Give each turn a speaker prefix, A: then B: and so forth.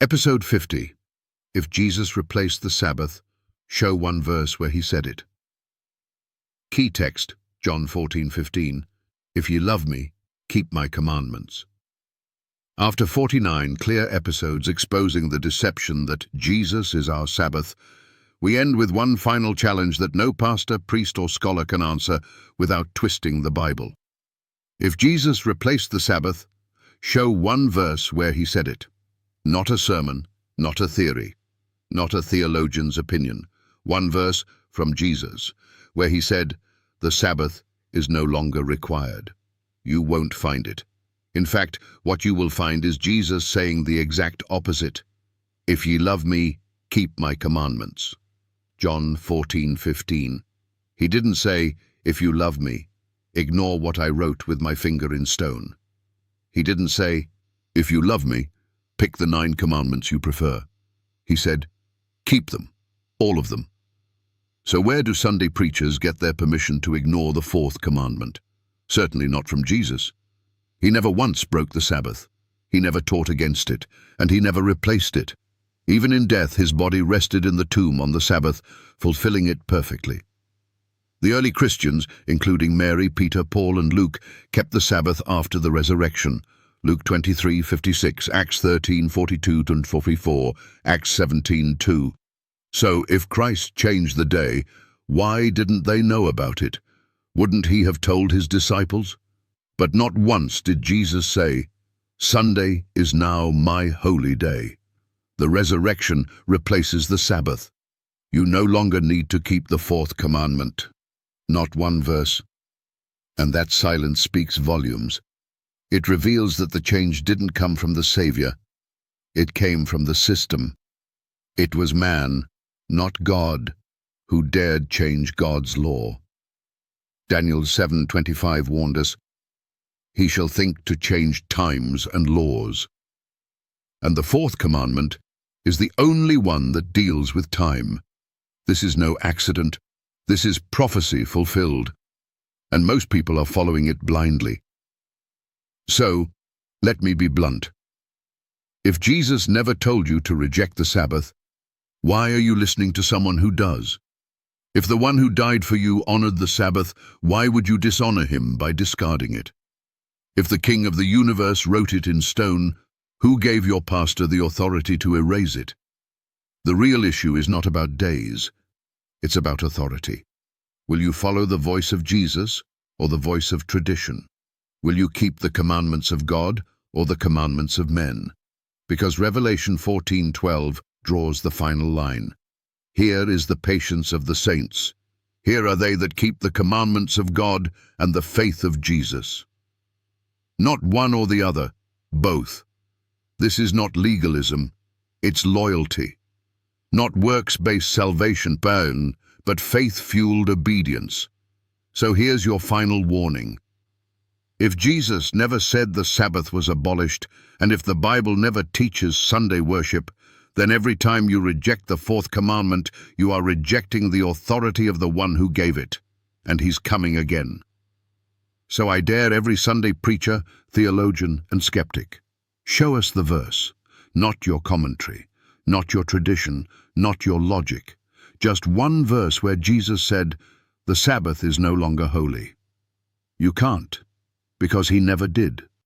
A: Episode 50. If Jesus replaced the Sabbath, show one verse where he said it. Key text, John 14:15. If ye love me, keep my commandments. After 49 clear episodes exposing the deception that Jesus is our Sabbath, we end with one final challenge that no pastor, priest, or scholar can answer without twisting the Bible. If Jesus replaced the Sabbath, show one verse where he said it. Not a sermon, not a theory, not a theologian's opinion. One verse from Jesus, where he said, the Sabbath is no longer required. You won't find it. In fact, what you will find is Jesus saying the exact opposite. If ye love me, keep my commandments. John 14:15. He didn't say, if you love me, ignore what I wrote with my finger in stone. He didn't say, if you love me, pick the 9 commandments you prefer. He said, keep them, all of them. So where do Sunday preachers get their permission to ignore the 4th commandment? Certainly not from Jesus. He never once broke the Sabbath. He never taught against it, and he never replaced it. Even in death, his body rested in the tomb on the Sabbath, fulfilling it perfectly. The early Christians, including Mary, Peter, Paul, and Luke, kept the Sabbath after the resurrection. Luke 23:56, Acts 13:42-44, Acts 17:2. So, if Christ changed the day, why didn't they know about it? Wouldn't he have told his disciples? But not once did Jesus say, Sunday is now my holy day. The resurrection replaces the Sabbath. You no longer need to keep the 4th commandment. Not one verse. And that silence speaks volumes. It reveals that the change didn't come from the Savior. It came from the system. It was man, not God, who dared change God's law. Daniel 7:25 warned us, he shall think to change times and laws. And the 4th commandment is the only one that deals with time. This is no accident. This is prophecy fulfilled. And most people are following it blindly. So, let me be blunt. If Jesus never told you to reject the Sabbath, why are you listening to someone who does? If the one who died for you honored the Sabbath, why would you dishonor him by discarding it? If the King of the universe wrote it in stone, who gave your pastor the authority to erase it? The real issue is not about days. It's about authority. Will you follow the voice of Jesus or the voice of tradition? Will you keep the commandments of God or the commandments of men? Because Revelation 14:12 draws the final line. Here is the patience of the saints. Here are they that keep the commandments of God and the faith of Jesus. Not one or the other, both. This is not legalism, it's loyalty. Not works-based salvation, but faith-fueled obedience. So here's your final warning. If Jesus never said the Sabbath was abolished, and if the Bible never teaches Sunday worship, then every time you reject the 4th commandment, you are rejecting the authority of the one who gave it, and he's coming again. So I dare every Sunday preacher, theologian, and skeptic. Show us the verse, not your commentary, not your tradition, not your logic. Just one verse where Jesus said, the Sabbath is no longer holy. You can't, because he never did.